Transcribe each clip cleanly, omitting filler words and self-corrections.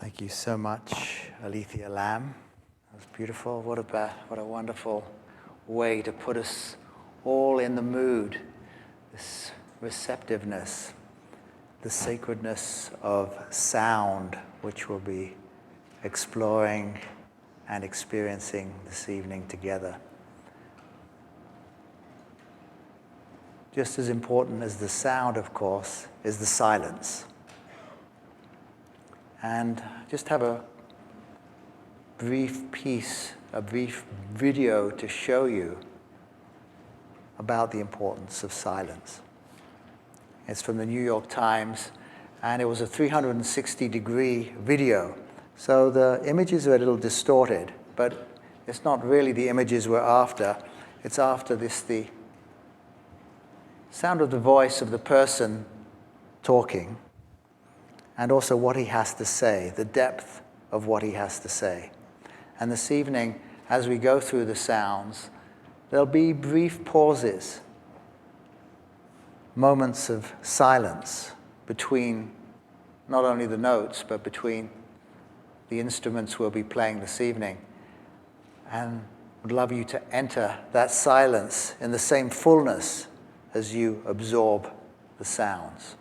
Thank you so much, Alethea Lamb. That was beautiful. What a wonderful way to put us all in the mood, this receptiveness, the sacredness of sound, which we'll be exploring and experiencing this evening together. Just as important as the sound, of course, is the silence. And just have a brief video to show you about the importance of silence. It's from the New York Times, and it was a 360-degree video. So the images are a little distorted, but it's not really the images we're after. It's after the sound of the voice of the person talking, and also what he has to say, the depth of what he has to say. And this evening, as we go through the sounds, there'll be brief pauses, moments of silence between not only the notes, but between the instruments we'll be playing this evening. And would love you to enter that silence in the same fullness as you absorb the sounds.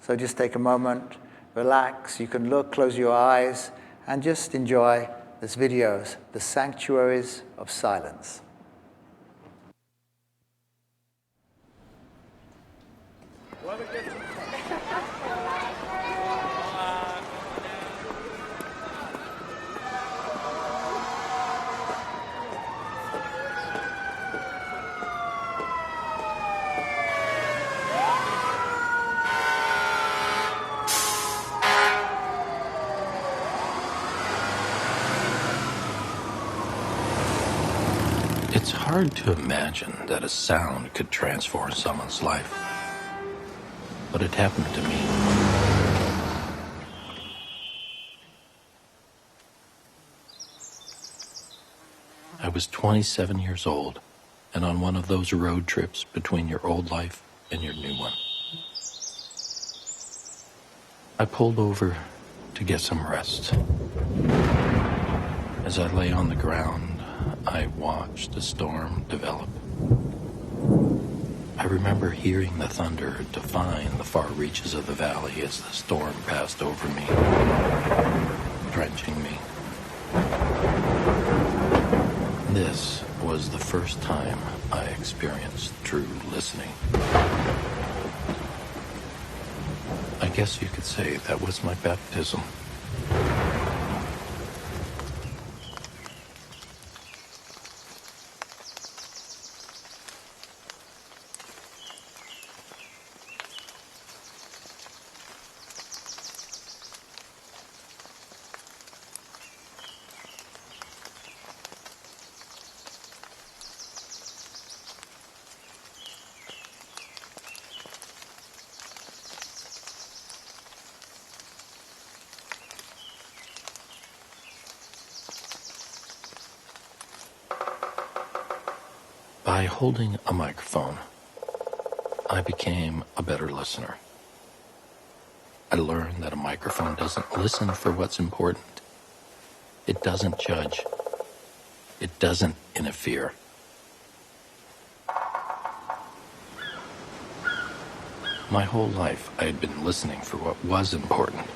So just take a moment, relax. You can look, close your eyes, and just enjoy this video, The Sanctuaries of Silence. It's hard to imagine that a sound could transform someone's life, but it happened to me. I was 27 years old and on one of those road trips between your old life and your new one. I pulled over to get some rest. As I lay on the ground, I watched the storm develop. I remember hearing the thunder define the far reaches of the valley as the storm passed over me, drenching me. This was the first time I experienced true listening. I guess you could say that was my baptism. By holding a microphone, I became a better listener. I learned that a microphone doesn't listen for what's important. It doesn't judge. It doesn't interfere. My whole life, I had been listening for what was important,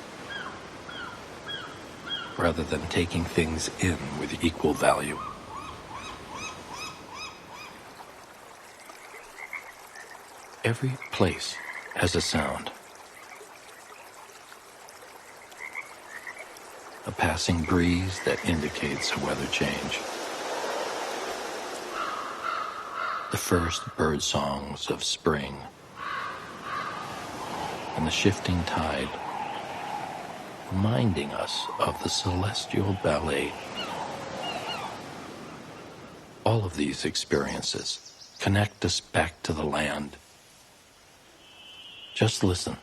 rather than taking things in with equal value. Every place has a sound. A passing breeze that indicates a weather change. The first bird songs of spring. And the shifting tide, reminding us of the celestial ballet. All of these experiences connect us back to the land. Just listen.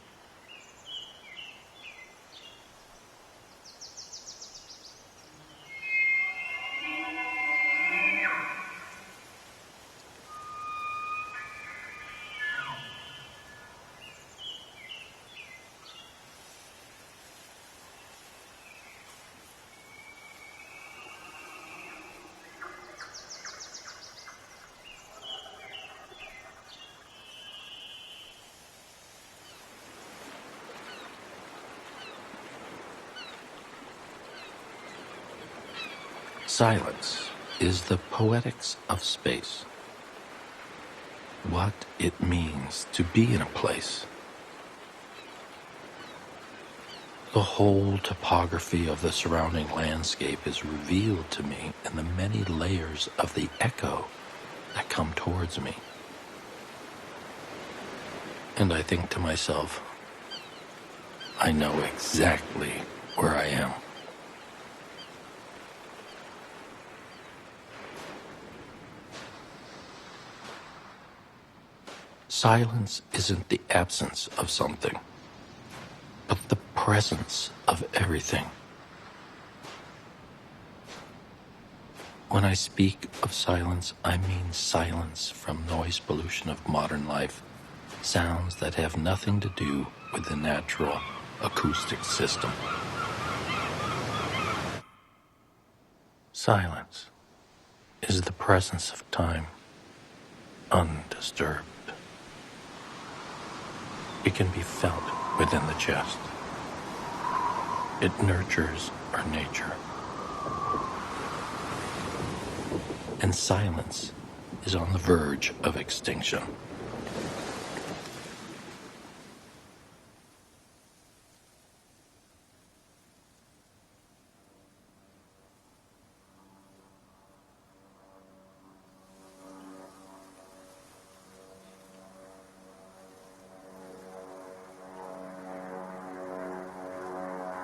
Silence is the poetics of space. What it means to be in a place. The whole topography of the surrounding landscape is revealed to me in the many layers of the echo that come towards me. And I think to myself, I know exactly where I am. Silence isn't the absence of something, but the presence of everything. When I speak of silence, I mean silence from noise pollution of modern life, sounds that have nothing to do with the natural acoustic system. Silence is the presence of time, undisturbed. It can be felt within the chest. It nurtures our nature. And silence is on the verge of extinction.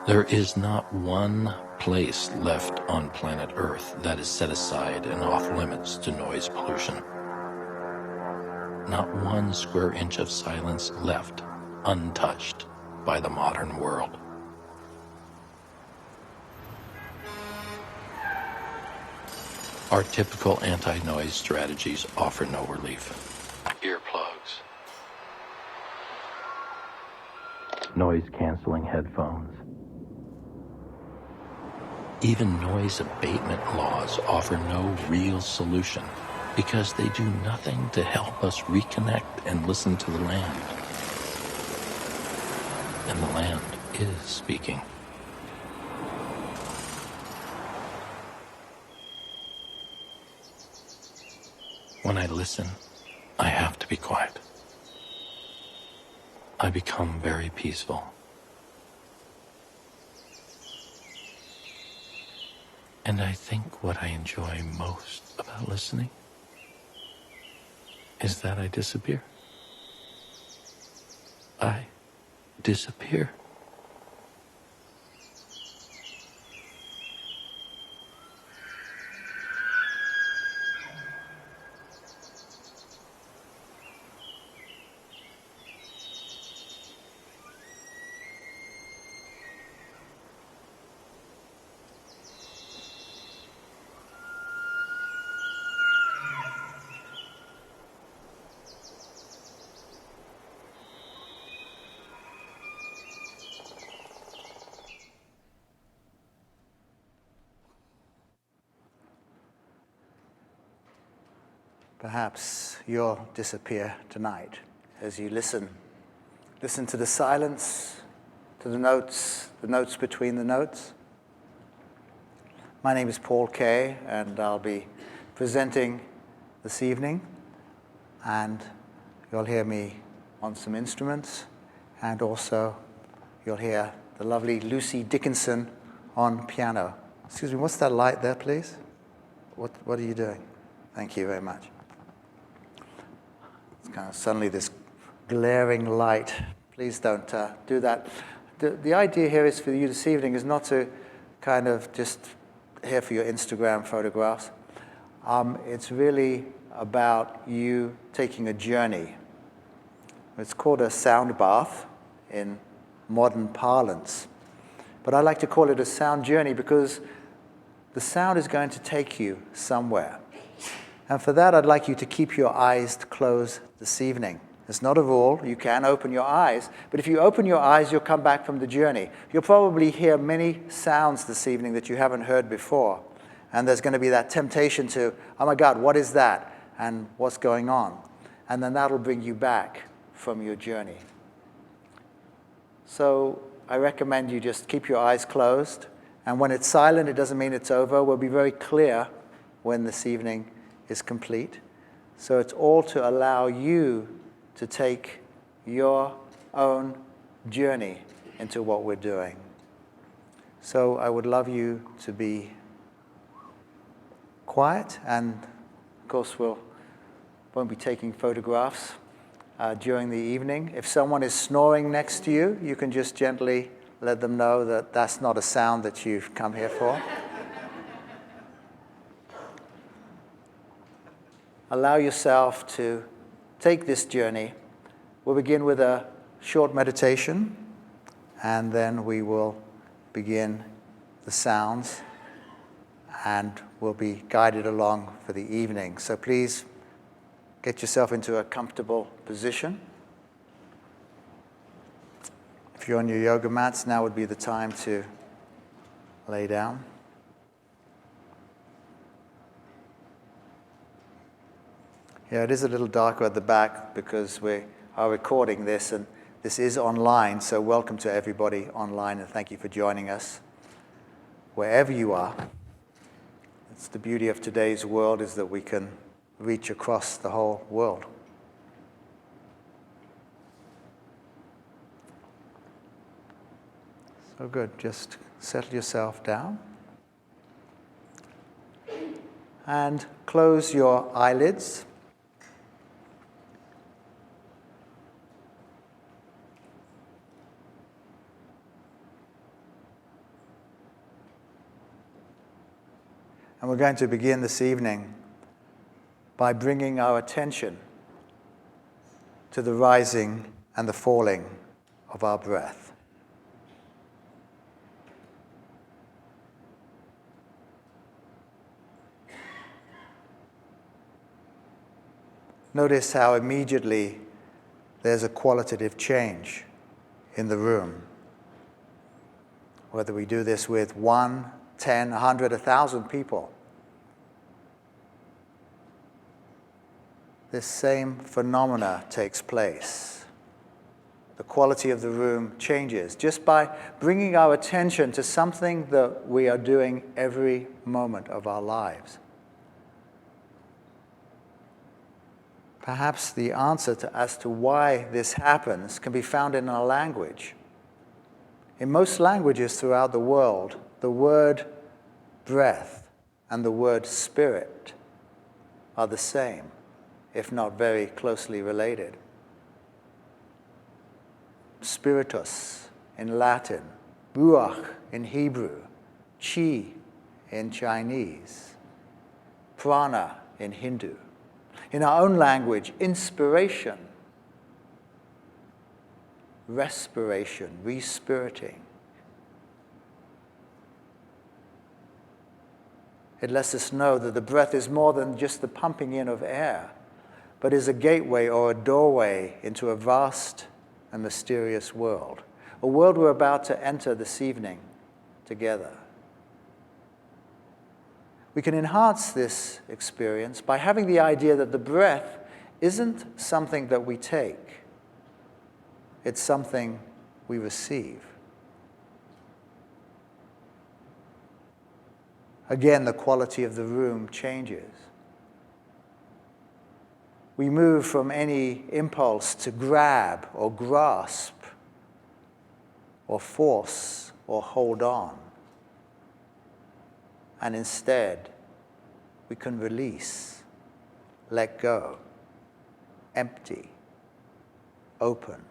There is not one place left on planet Earth that is set aside and off limits to noise pollution. Not one square inch of silence left untouched by the modern world. Our typical anti-noise strategies offer no relief. Earplugs, noise-canceling headphones. Even noise abatement laws offer no real solution because they do nothing to help us reconnect and listen to the land. And the land is speaking. When I listen, I have to be quiet. I become very peaceful. And I think what I enjoy most about listening is that I disappear. I disappear. Perhaps you'll disappear tonight as you listen. Listen to the silence, to the notes between the notes. My name is Paul Kay, and I'll be presenting this evening. And you'll hear me on some instruments, and also you'll hear the lovely Lucy Dickinson on piano. Excuse me, what's that light there, please? What are you doing? Thank you very much. It's kind of suddenly this glaring light. Please don't do that. The idea here is for you this evening is not to kind of just here for your Instagram photographs. It's really about you taking a journey. It's called a sound bath in modern parlance. But I like to call it a sound journey because the sound is going to take you somewhere. And for that, I'd like you to keep your eyes closed this evening. It's not a rule. You can open your eyes. But if you open your eyes, you'll come back from the journey. You'll probably hear many sounds this evening that you haven't heard before. And there's going to be that temptation to, oh my God, what is that? And what's going on? And then that'll bring you back from your journey. So I recommend you just keep your eyes closed And when it's silent, it doesn't mean it's over. We'll be very clear when this evening is complete. So it's all to allow you to take your own journey into what we're doing. So I would love you to be quiet, and of course won't be taking photographs during the evening. If someone is snoring next to you, you can just gently let them know that that's not a sound that you've come here for. Allow yourself to take this journey. We'll begin with a short meditation, and then we will begin the sounds, and we'll be guided along for the evening. So please get yourself into a comfortable position. If you're on your yoga mats, now would be the time to lay down. Yeah, it is a little darker at the back because we are recording this, and this is online, so welcome to everybody online, and thank you for joining us wherever you are. It's the beauty of today's world, is that we can reach across the whole world. So good, just settle yourself down and close your eyelids. And we're going to begin this evening by bringing our attention to the rising and the falling of our breath. Notice how immediately there's a qualitative change in the room. Whether we do this with 1, 10, 100, 1,000 people, this same phenomena takes place. The quality of the room changes just by bringing our attention to something that we are doing every moment of our lives. Perhaps the answer as to why this happens can be found in our language. In most languages throughout the world, the word breath and the word spirit are the same, if not very closely related. Spiritus in Latin, ruach in Hebrew, chi in Chinese, prana in Hindu. In our own language, inspiration, respiration, respiriting. It lets us know that the breath is more than just the pumping in of air, but is a gateway or a doorway into a vast and mysterious world, a world we're about to enter this evening together. We can enhance this experience by having the idea that the breath isn't something that we take, it's something we receive. Again, the quality of the room changes. We move from any impulse to grab or grasp or force or hold on. And instead, we can release, let go, empty, open.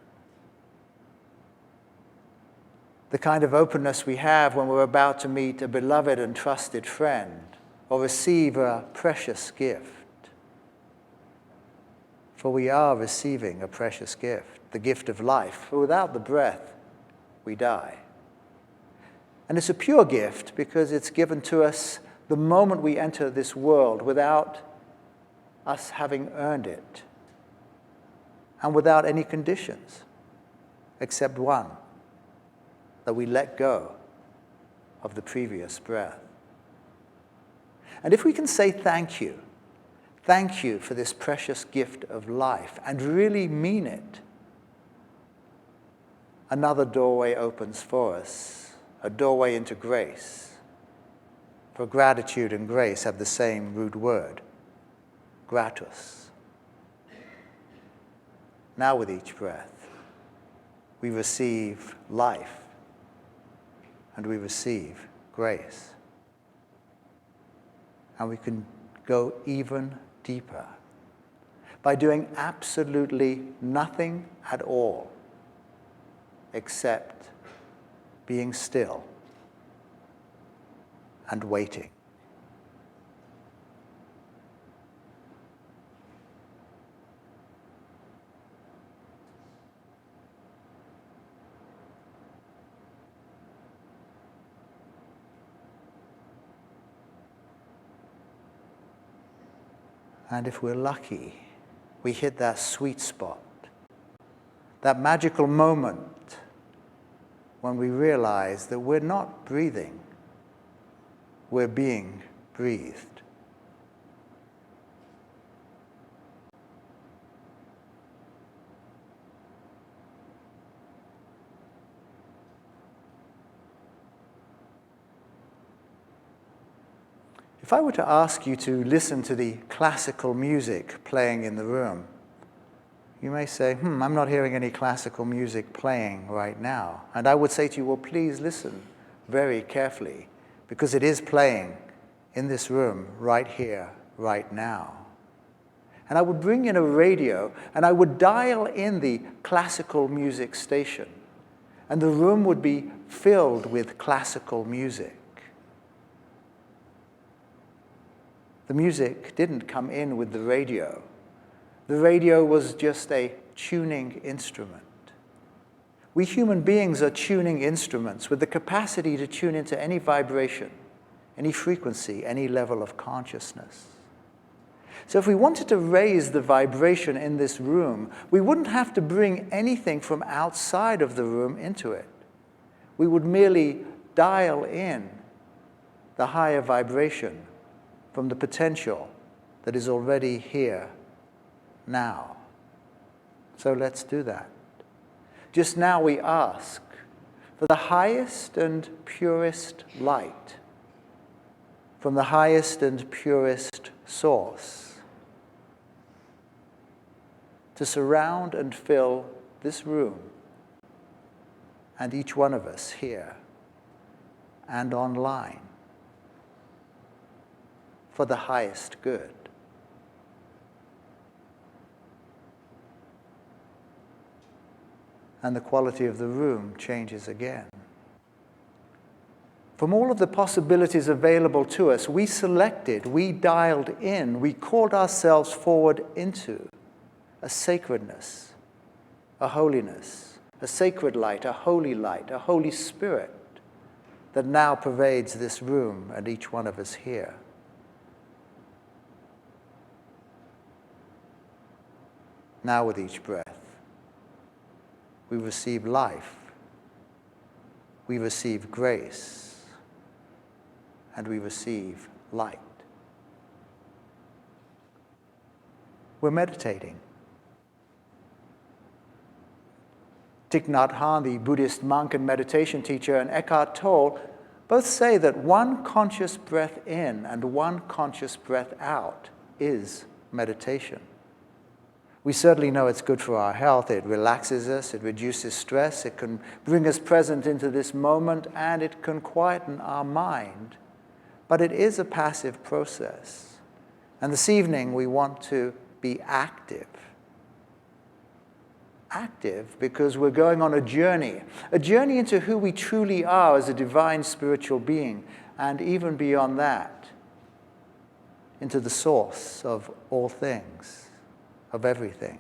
The kind of openness we have when we're about to meet a beloved and trusted friend or receive a precious gift. For we are receiving a precious gift, the gift of life. For without the breath, we die. And it's a pure gift because it's given to us the moment we enter this world without us having earned it and without any conditions except one, that we let go of the previous breath. And if we can say thank you for this precious gift of life and really mean it, another doorway opens for us, a doorway into grace. For gratitude and grace have the same root word, gratus. Now with each breath, we receive life and we receive grace. And we can go even deeper by doing absolutely nothing at all except being still and waiting. And if we're lucky, we hit that sweet spot, that magical moment when we realize that we're not breathing, we're being breathed. If I were to ask you to listen to the classical music playing in the room, you may say, I'm not hearing any classical music playing right now. And I would say to you, well, please listen very carefully, because it is playing in this room right here, right now. And I would bring in a radio, and I would dial in the classical music station, and the room would be filled with classical music. The music didn't come in with the radio. The radio was just a tuning instrument. We human beings are tuning instruments with the capacity to tune into any vibration, any frequency, any level of consciousness. So if we wanted to raise the vibration in this room, we wouldn't have to bring anything from outside of the room into it. We would merely dial in the higher vibration from the potential that is already here now. So let's do that. Just now we ask for the highest and purest light from the highest and purest source to surround and fill this room and each one of us here and online for the highest good. And the quality of the room changes again. From all of the possibilities available to us, we selected, we dialed in, we called ourselves forward into a sacredness, a holiness, a sacred light, a Holy Spirit that now pervades this room and each one of us here. Now with each breath, we receive life, we receive grace, and we receive light. We're meditating. Thich Nhat Hanh, the Buddhist monk and meditation teacher, and Eckhart Tolle both say that one conscious breath in and one conscious breath out is meditation. We certainly know it's good for our health. It relaxes us, it reduces stress, it can bring us present into this moment, and it can quieten our mind. But it is a passive process. And this evening we want to be active. Active because we're going on a journey into who we truly are as a divine spiritual being, and even beyond that, into the source of all things. Of everything,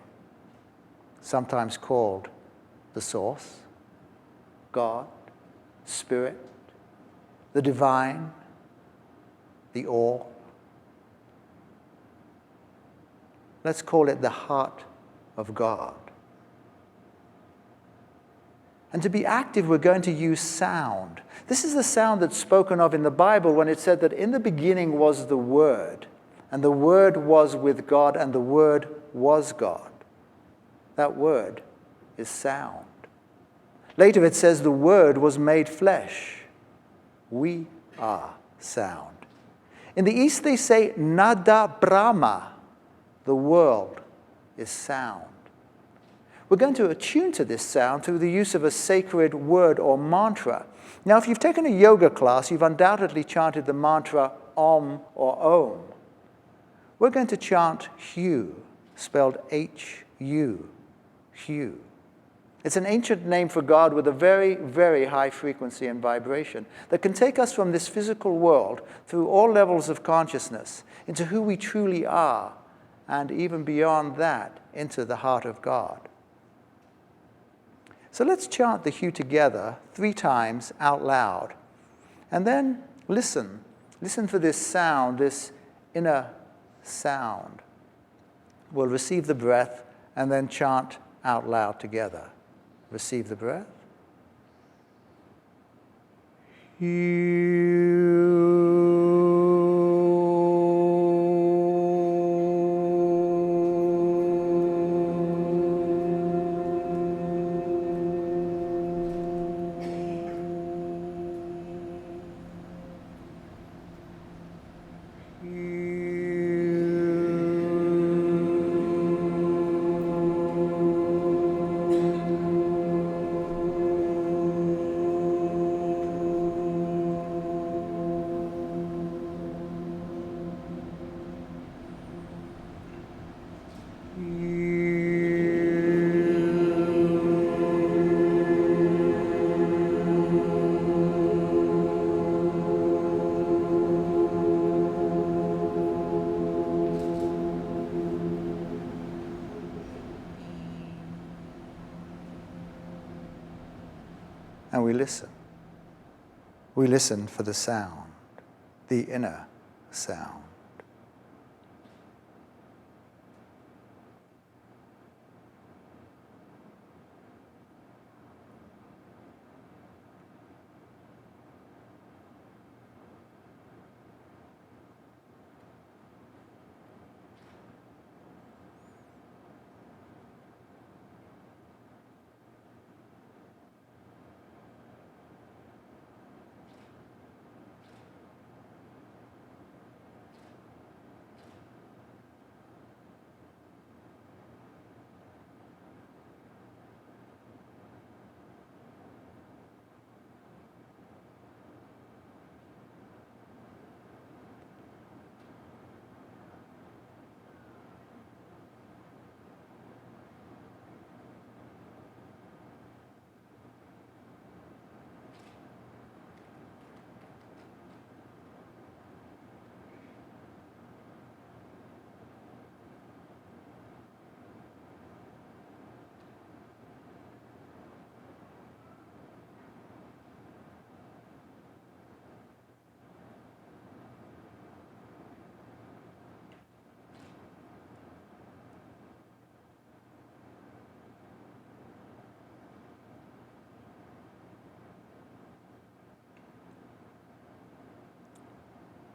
sometimes called the source, God, Spirit, the divine, the all. Let's call it the heart of God. And to be active, we're going to use sound. This is the sound that's spoken of in the Bible when it said that in the beginning was the Word, and the Word was with God, and the Word was God. That word is sound. Later it says the Word was made flesh We are sound. In the East, they say, Nada Brahma, the world is sound. We're going to attune to this sound through the use of a sacred word or mantra. Now, if you've taken a yoga class, you've undoubtedly chanted the mantra Om or Om. We're going to chant Hu, spelled H-U, Hu. It's an ancient name for God with a very, very high frequency and vibration that can take us from this physical world through all levels of consciousness into who we truly are, and even beyond that, into the heart of God. So let's chant the Hu together 3 times out loud. And then listen. Listen for this sound, this inner sound. We'll receive the breath and then chant out loud together. Receive the breath. And we listen. We listen for the sound, the inner sound.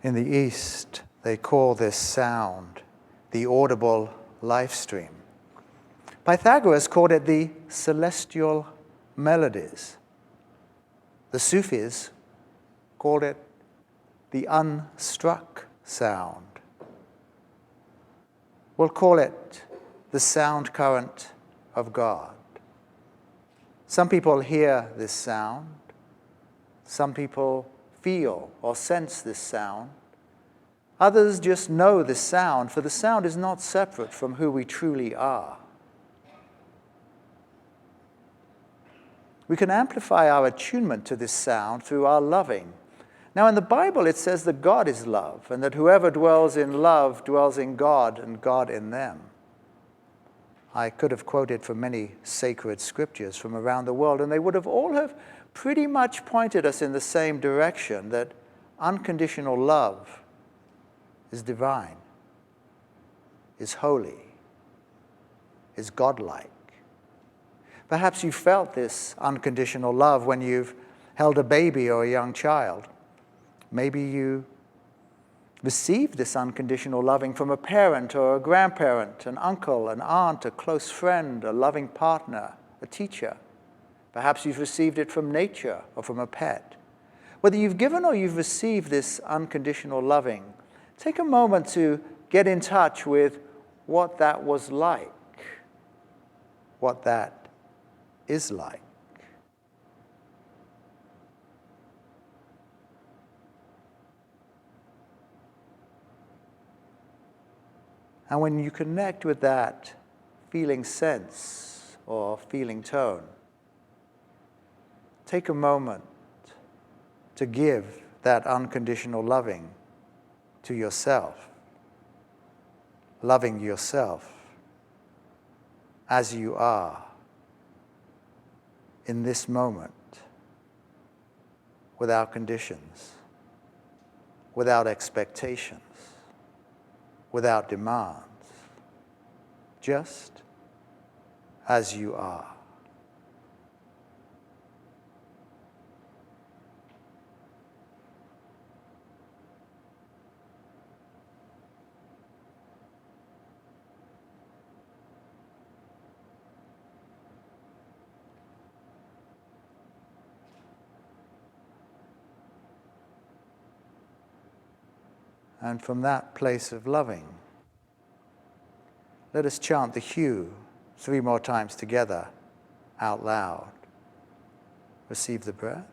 In the East, they call this sound the audible life stream. Pythagoras called it the celestial melodies. The Sufis called it the unstruck sound. We'll call it the sound current of God. Some people hear this sound. Some people feel or sense this sound. Others just know this sound, for the sound is not separate from who we truly are. We can amplify our attunement to this sound through our loving. Now, in the Bible, it says that God is love, and that whoever dwells in love dwells in God, and God in them. I could have quoted from many sacred scriptures from around the world, and they would have all have pretty much pointed us in the same direction, that unconditional love is divine, is holy, is godlike. Perhaps you felt this unconditional love when you've held a baby or a young child. Maybe you received this unconditional loving from a parent or a grandparent, an uncle, an aunt, a close friend, a loving partner, a teacher. Perhaps you've received it from nature or from a pet. Whether you've given or you've received this unconditional loving, take a moment to get in touch with what that was like, what that is like. And when you connect with that feeling sense or feeling tone, take a moment to give that unconditional loving to yourself, loving yourself as you are in this moment, without conditions, without expectations, without demands, just as you are. And from that place of loving, let us chant the hue 3 more times together, out loud. Receive the breath.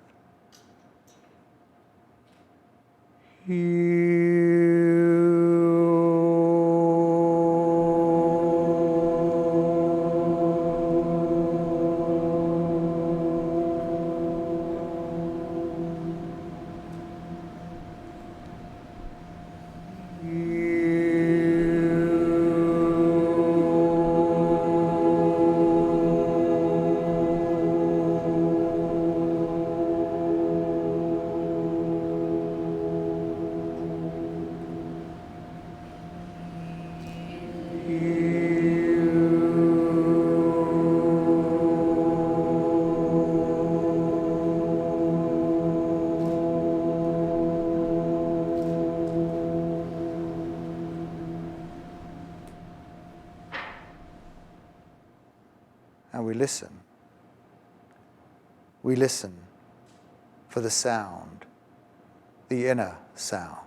And we listen. We listen for the sound, the inner sound.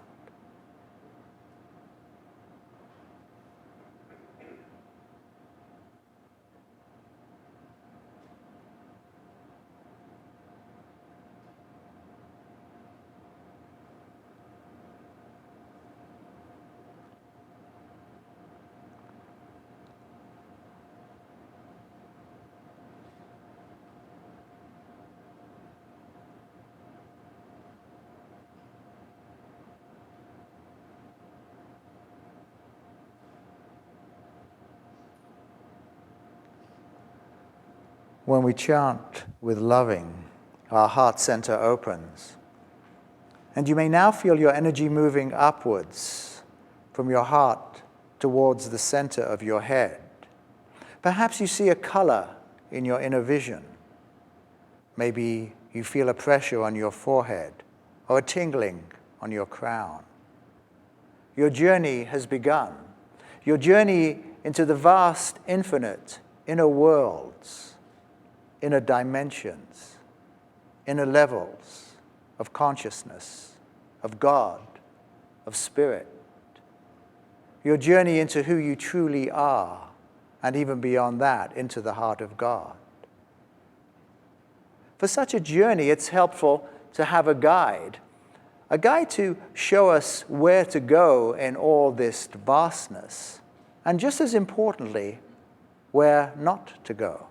When we chant with loving, our heart center opens. And you may now feel your energy moving upwards from your heart towards the center of your head. Perhaps you see a color in your inner vision. Maybe you feel a pressure on your forehead or a tingling on your crown. Your journey has begun. Your journey into the vast, infinite inner worlds, inner dimensions, inner levels of consciousness, of God, of spirit. Your journey into who you truly are, and even beyond that, into the heart of God. For such a journey, it's helpful to have a guide to show us where to go in all this vastness, and just as importantly, where not to go.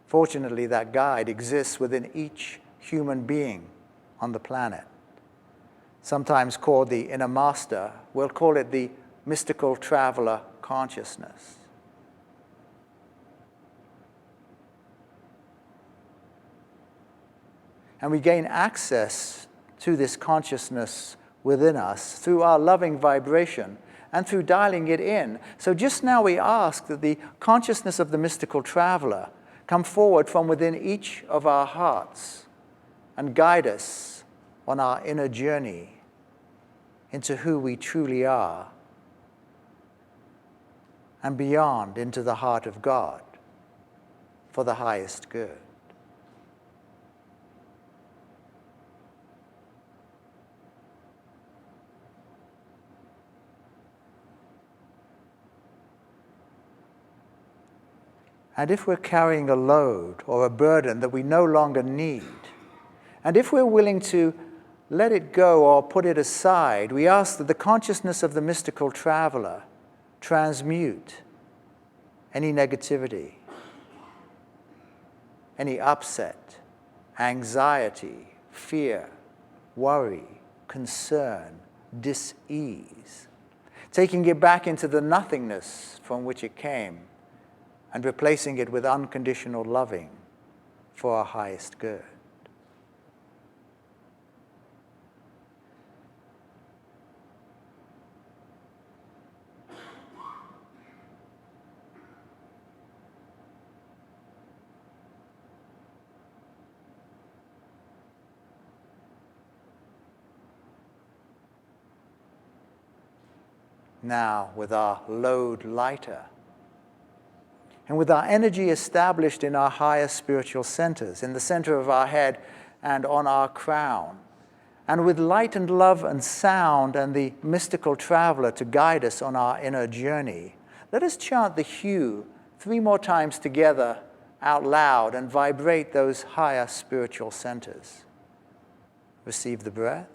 Fortunately, that guide exists within each human being on the planet. Sometimes called the inner master, we'll call it the mystical traveler consciousness. And we gain access to this consciousness within us through our loving vibration and through dialing it in. So just now we ask that the consciousness of the mystical traveler come forward from within each of our hearts and guide us on our inner journey into who we truly are and beyond into the heart of God for the highest good. and if we're carrying a load or a burden that we no longer need, and if we're willing to let it go or put it aside, we ask that the consciousness of the mystical traveler transmute any negativity, any upset, anxiety, fear, worry, concern, dis-ease, taking it back into the nothingness from which it came and replacing it with unconditional loving for our highest good. Now, with our load lighter, and with our energy established in our higher spiritual centers, in the center of our head and on our crown, and with light and love and sound and the mystical traveler to guide us on our inner journey, let us chant the hue 3 more times together out loud and vibrate those higher spiritual centers. Receive the breath.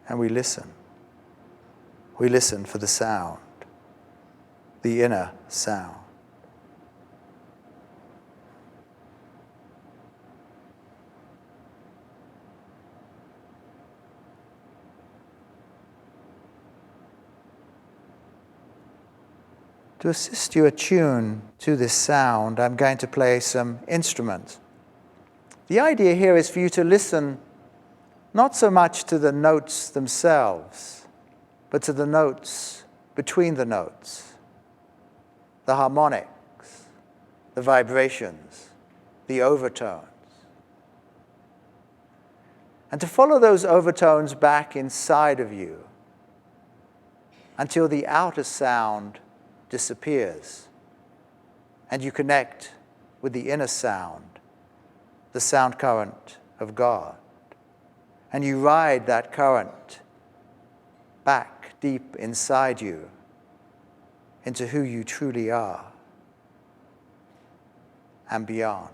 And we listen. We listen for the sound, the inner sound. To assist you attune to this sound, I'm going to play some instruments. The idea here is for you to listen not so much to the notes themselves, but to the notes between the notes, the harmonics, the vibrations, the overtones. And to follow those overtones back inside of you until the outer sound disappears and you connect with the inner sound, the sound current of God. And you ride that current back deep inside you into who you truly are and beyond.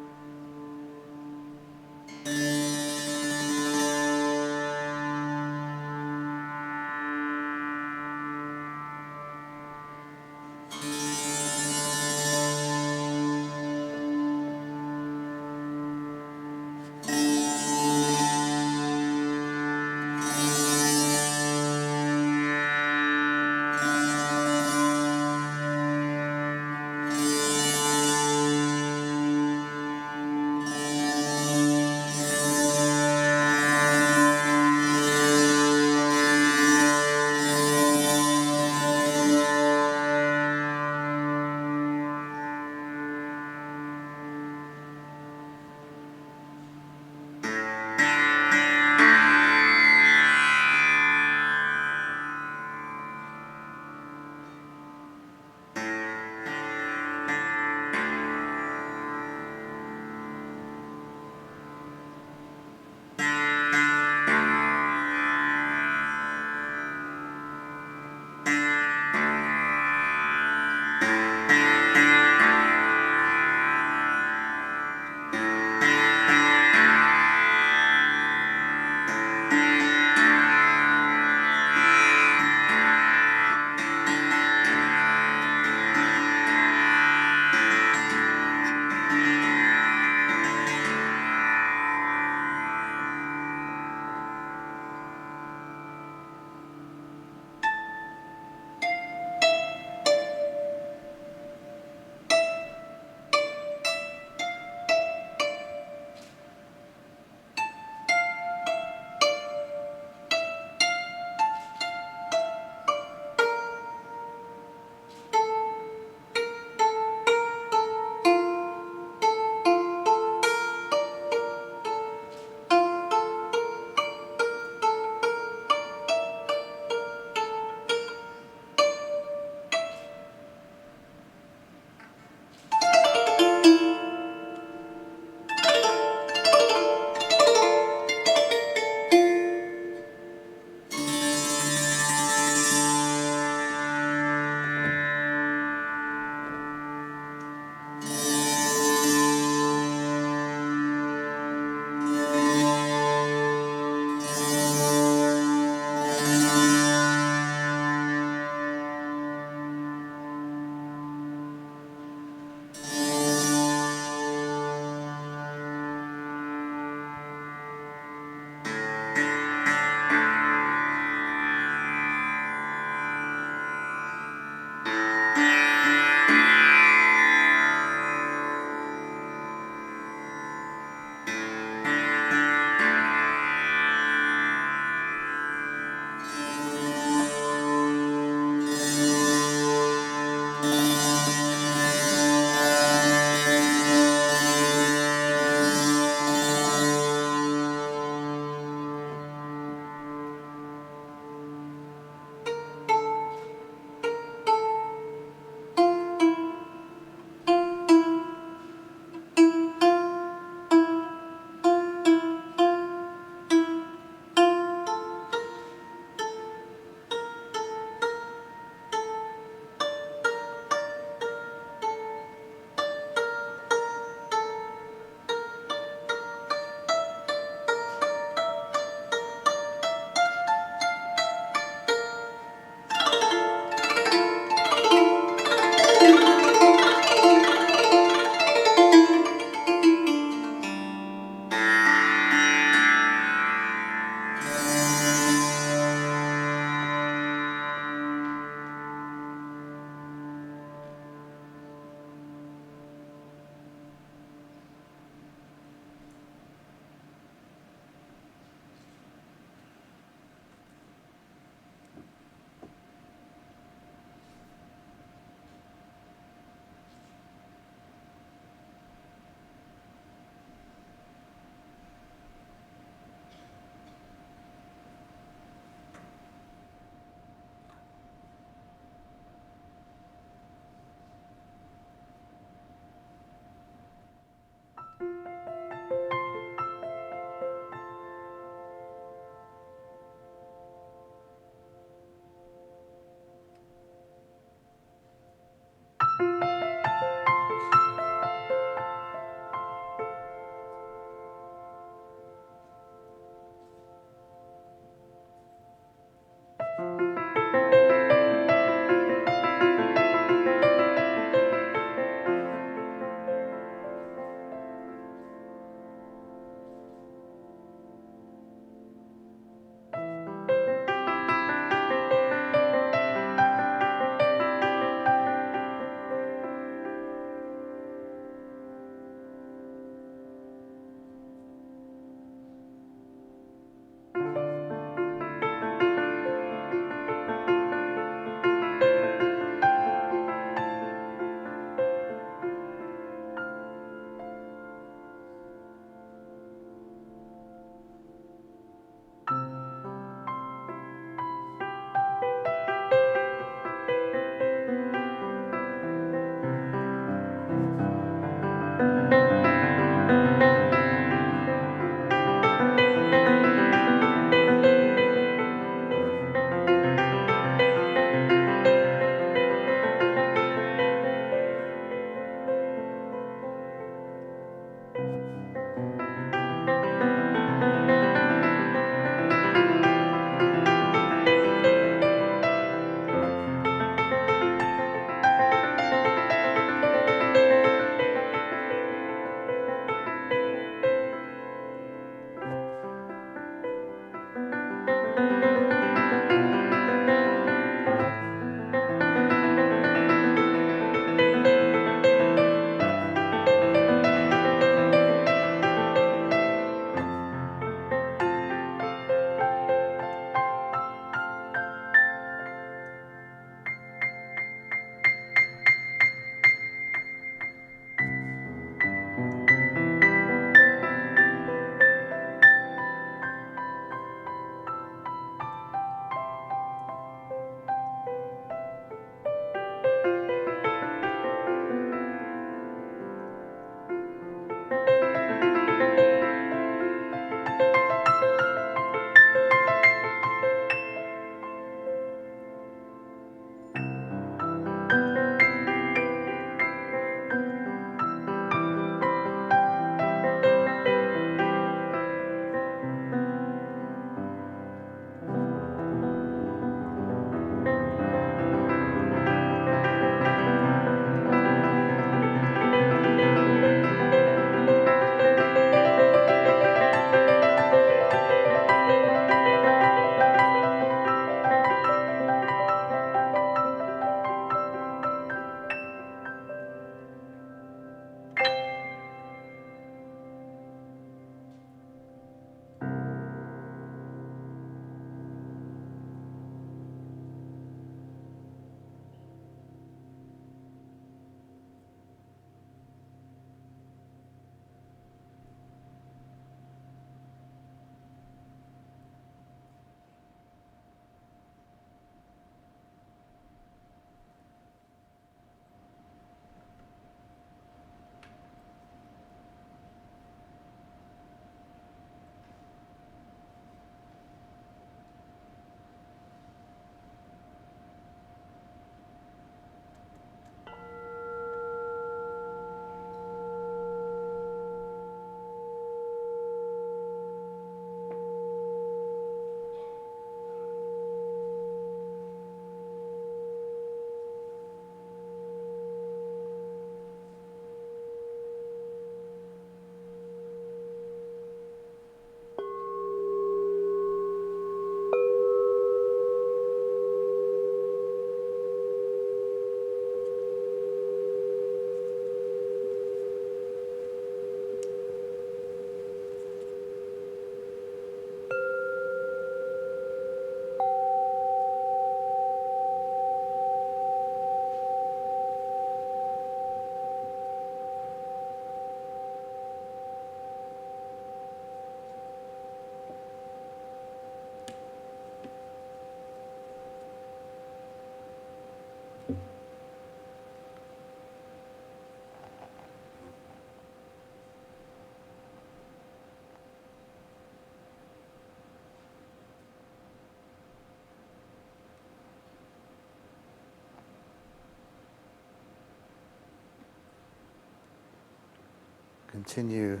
Continue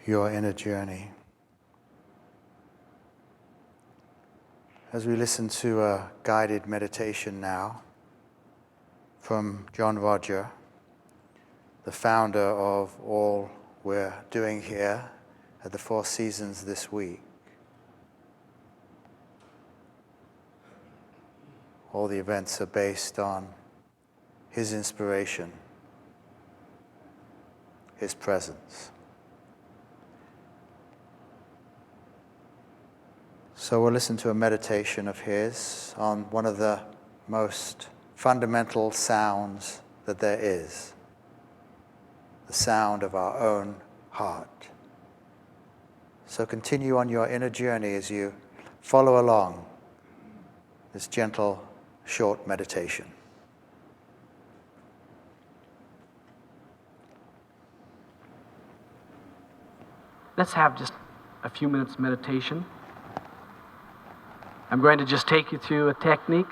your inner journey. As we listen to a guided meditation now from John Roger, the founder of all we're doing here at the Four Seasons this week. All the events are based on his inspiration, his presence. So we'll listen to a meditation of his on one of the most fundamental sounds that there is, the sound of our own heart. So continue on your inner journey as you follow along this gentle, short meditation. Let's have just a few minutes meditation. I'm going to just take you through a technique.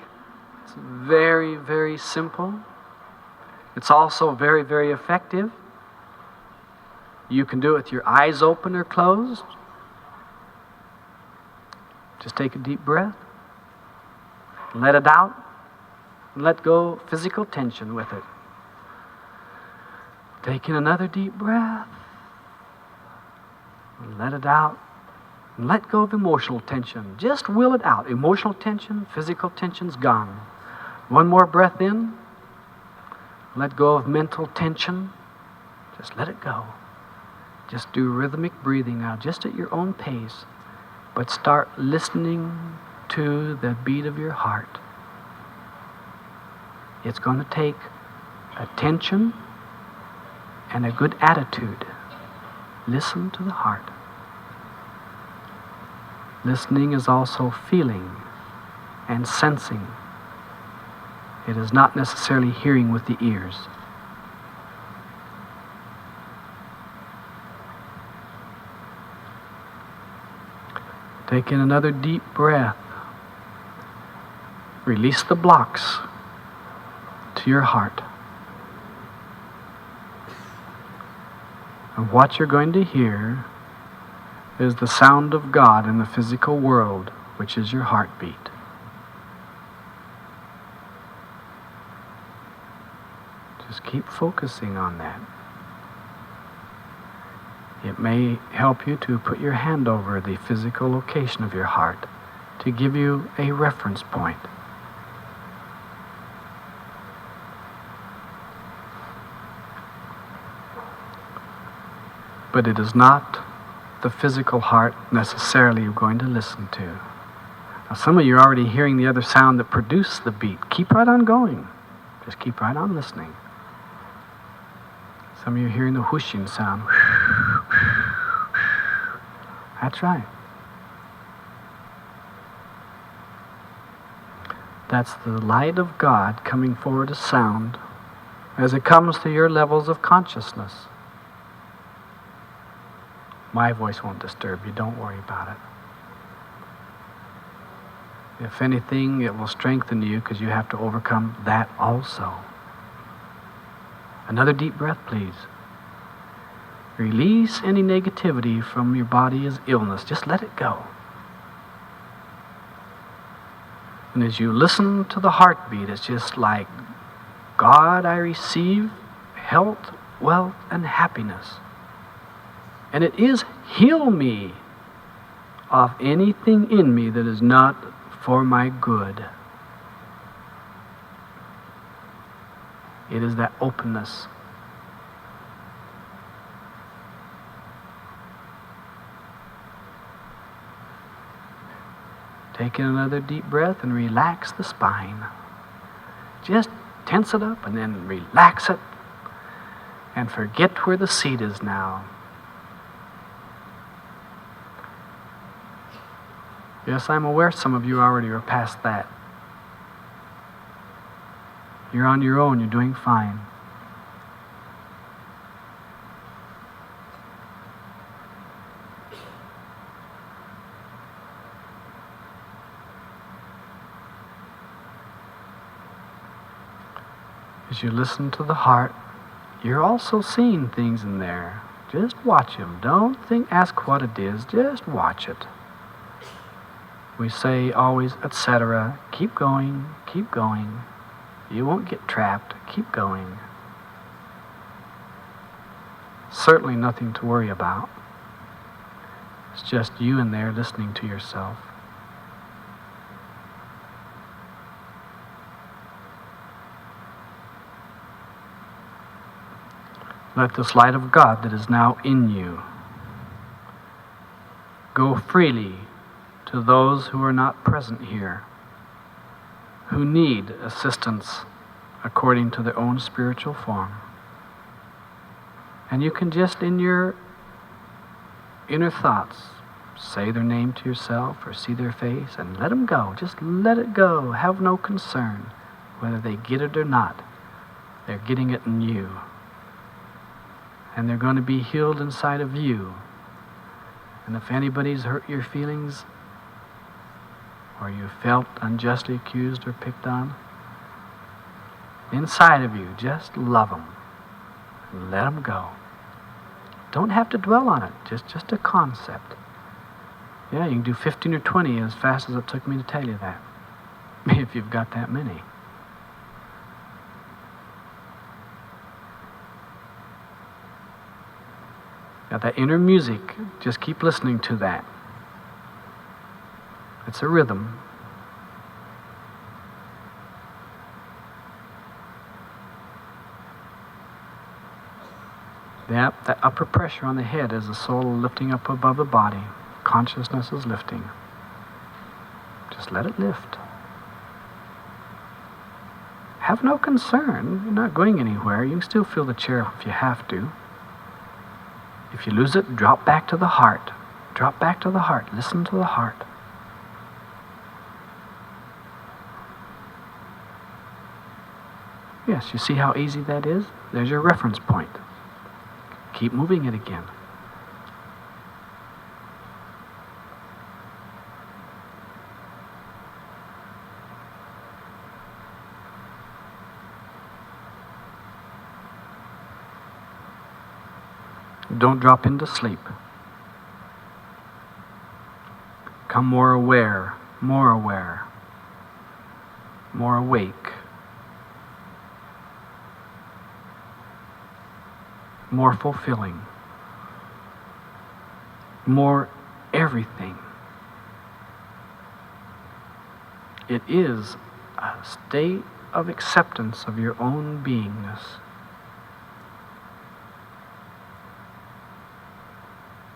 It's very, very simple. It's also very, very effective. You can do it with your eyes open or closed. Just take a deep breath. Let it out. And let go physical tension with it. Take in another deep breath. And let it out. And let go of emotional tension. Just will it out. Emotional tension, physical tension's gone. One more breath in. Let go of mental tension. Just let it go. Just do rhythmic breathing now, just at your own pace. But start listening to the beat of your heart. It's going to take attention and a good attitude. Listen to the heart. Listening is also feeling and sensing. It is not necessarily hearing with the ears. Take in another deep breath. Release the blocks to your heart. And what you're going to hear is the sound of God in the physical world, which is your heartbeat. Just keep focusing on that. It may help you to put your hand over the physical location of your heart to give you a reference point. But it is not the physical heart necessarily you're going to listen to. Now, some of you are already hearing the other sound that produced the beat. Keep right on going. Just keep right on listening. Some of you are hearing the whooshing sound. That's right. That's the light of God coming forward as sound as it comes to your levels of consciousness. My voice won't disturb you. Don't worry about it. If anything, it will strengthen you because you have to overcome that also. Another deep breath, please. Release any negativity from your body as illness. Just let it go. And as you listen to the heartbeat, it's just like, God, I receive health, wealth, and happiness. And it is heal me of anything in me that is not for my good. It is that openness. Take in another deep breath and relax the spine. Just tense it up and then relax it and forget where the seat is now. Yes, I'm aware some of you already are past that. You're on your own, you're doing fine. As you listen to the heart, you're also seeing things in there. Just watch him. Don't ask what it is. Just watch it. We say always, etc. Keep going, keep going. You won't get trapped. Keep going. Certainly nothing to worry about. It's just you in there listening to yourself. Let this light of God that is now in you go freely to those who are not present here, who need assistance according to their own spiritual form. And you can just in your inner thoughts say their name to yourself or see their face and let them go. Just let it go. Have no concern whether they get it or not. They're getting it in you. And they're going to be healed inside of you. And if anybody's hurt your feelings, or you felt unjustly accused or picked on, inside of you, just love them. Let them go. Don't have to dwell on it. Just a concept. Yeah, you can do 15 or 20 as fast as it took me to tell you that. If you've got that many. Now that inner music, just keep listening to that. It's a rhythm. That upper pressure on the head is the soul lifting up above the body. Consciousness is lifting. Just let it lift. Have no concern. You're not going anywhere. You can still feel the chair if you have to. If you lose it, drop back to the heart. Drop back to the heart. Listen to the heart. Yes, you see how easy that is? There's your reference point. Keep moving it again. Don't drop into sleep. Come more aware, more awake. More fulfilling. More everything. It is a state of acceptance of your own beingness.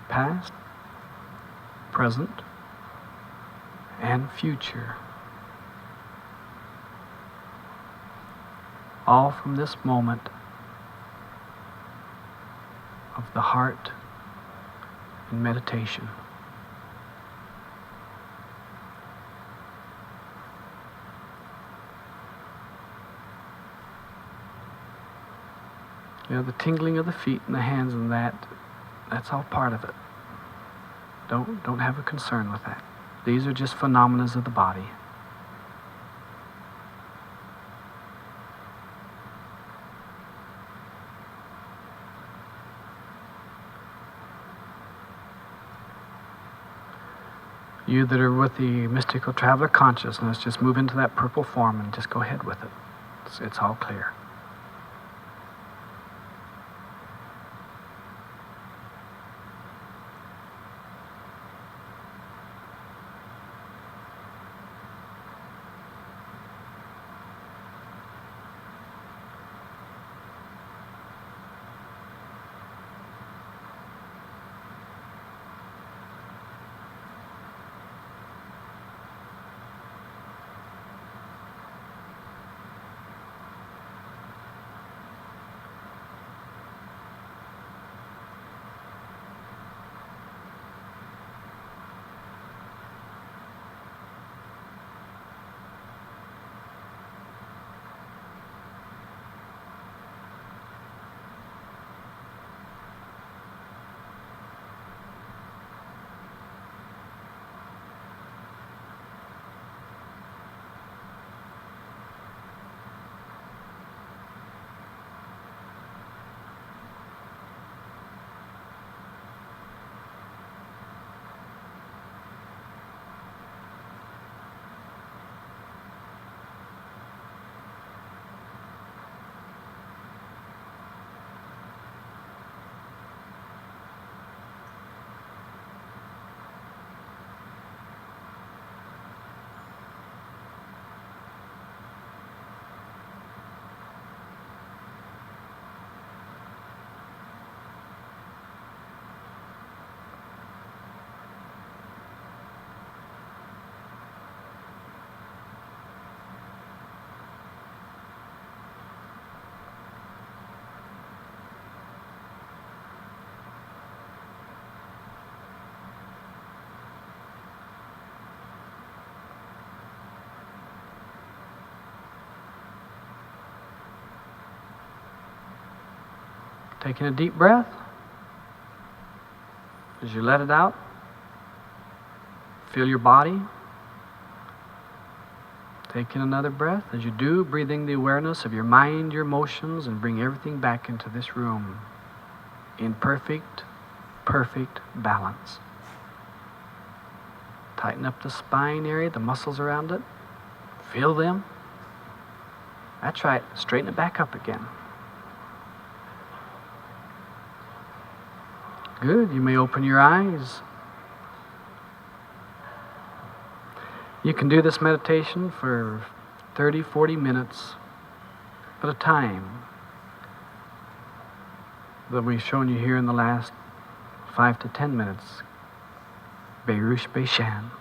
Past, present, and future. All from this moment of the heart in meditation. You know, the tingling of the feet and the hands and that's all part of it. Don't have a concern with that. These are just phenomena of the body. You that are with the mystical traveler consciousness, just move into that purple form and just go ahead with it. It's all clear. Taking a deep breath. As you let it out, feel your body. Taking another breath. As you do, breathing the awareness of your mind, your emotions, and bring everything back into this room in perfect balance. Tighten up the spine area, the muscles around it. Feel them. That's right. Straighten it back up again. Good. You may open your eyes. You can do this meditation for 30, 40 minutes at a time that we've shown you here in the last 5 to 10 minutes. Berush Beishan.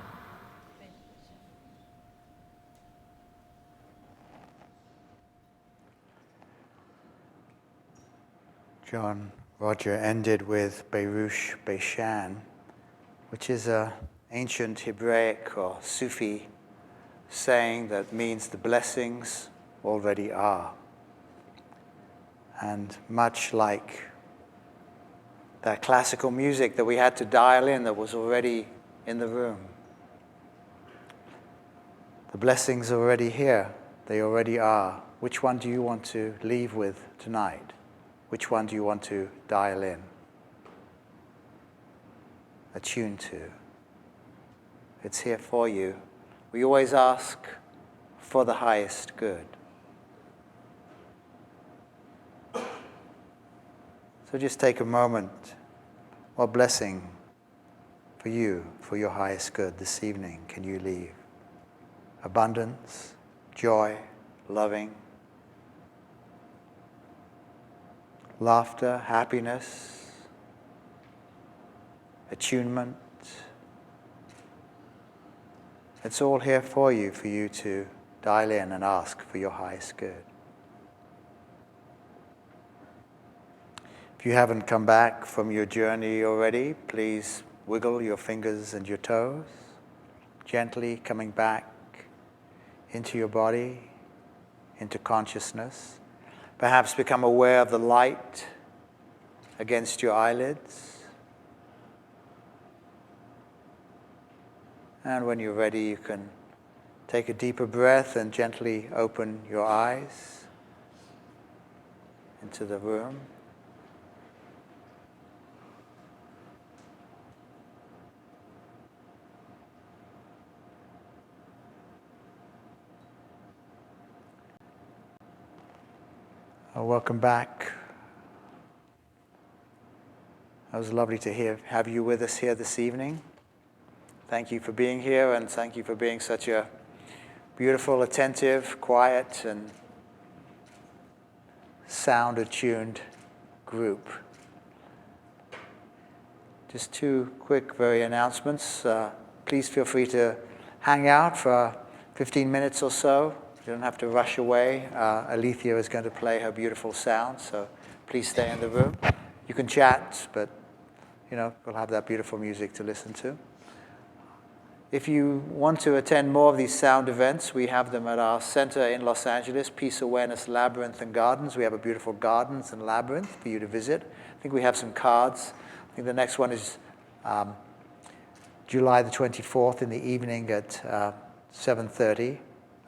John Roger ended with Berush Beishan, which is an ancient Hebraic or Sufi saying that means the blessings already are. And much like that classical music that we had to dial in that was already in the room, the blessings are already here. They already are. Which one do you want to leave with tonight? Which one do you want to dial in, attune to? It's here for you. We always ask for the highest good. So just take a moment. What blessing for you, for your highest good this evening can you leave? Abundance, joy, loving, laughter, happiness, attunement. It's all here for you to dial in and ask for your highest good. If you haven't come back from your journey already, please wiggle your fingers and your toes, gently coming back into your body, into consciousness. Perhaps become aware of the light against your eyelids. And when you're ready, you can take a deeper breath and gently open your eyes into the room. Welcome back. It was lovely to have you with us here this evening. Thank you for being here, and thank you for being such a beautiful, attentive, quiet, and sound-attuned group. Just two quick, very announcements. Please feel free to hang out for 15 minutes or so. You don't have to rush away. Alethea is going to play her beautiful sound, so please stay in the room. You can chat, but we'll have that beautiful music to listen to. If you want to attend more of these sound events, we have them at our center in Los Angeles, Peace Awareness Labyrinth and Gardens. We have a beautiful gardens and labyrinth for you to visit. I think we have some cards. I think the next one is July the 24th in the evening at 7:30.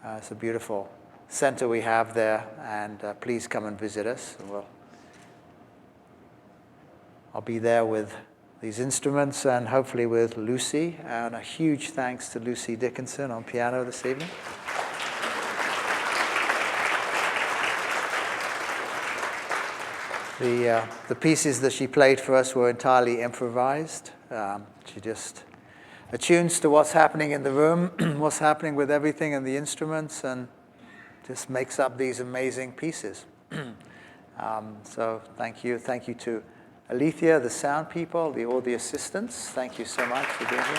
It's a beautiful center we have there, and please come and visit us. I'll be there with these instruments and hopefully with Lucy. And a huge thanks to Lucy Dickinson on piano this evening. The pieces that she played for us were entirely improvised. She just attunes to what's happening in the room, what's happening with everything and the instruments, and just makes up these amazing pieces. So thank you. Thank you to Alethea, the sound people, all the assistants. Thank you so much for being here.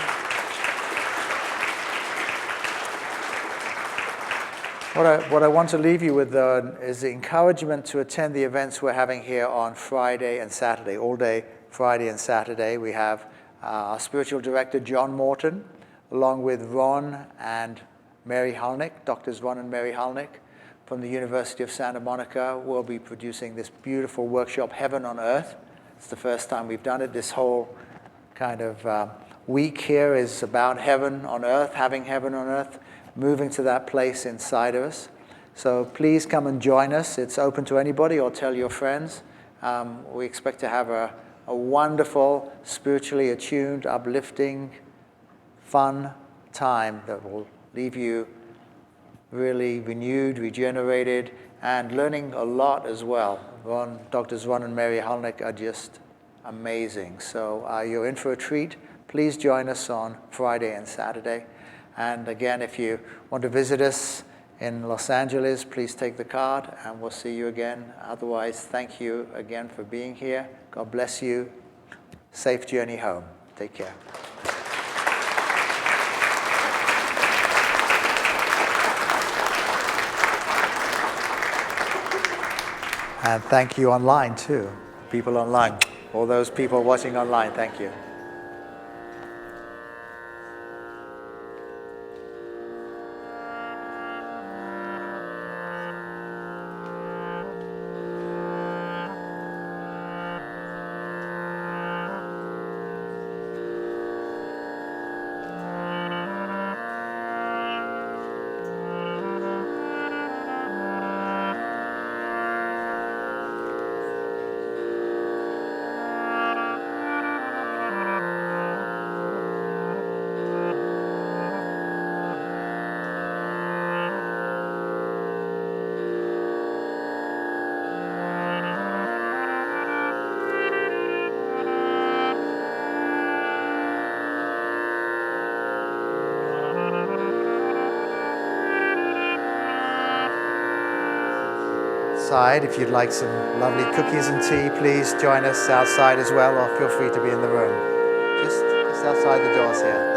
What I want to leave you with, though, is the encouragement to attend the events we're having here on Friday and Saturday. All day Friday and Saturday, we have our spiritual director, John Morton, along with Ron and Mary Hulnick, Doctors Ron and Mary Hulnick, from the University of Santa Monica will be producing this beautiful workshop, Heaven on Earth. It's the first time we've done it. This whole kind of week here is about heaven on earth, having heaven on earth, moving to that place inside of us. So please come and join us. It's open to anybody, or tell your friends. We expect to have a wonderful, spiritually attuned, uplifting, fun time that will leave you really renewed, regenerated, and learning a lot as well. Drs. Ron and Mary Hulnick are just amazing. So you're in for a treat. Please join us on Friday and Saturday. And again, if you want to visit us in Los Angeles, please take the card, and we'll see you again. Otherwise, thank you again for being here. God bless you. Safe journey home. Take care. And thank you online, too. People online. All those people watching online, thank you. If you'd like some lovely cookies and tea, please join us outside as well, or feel free to be in the room. Just outside the doors here.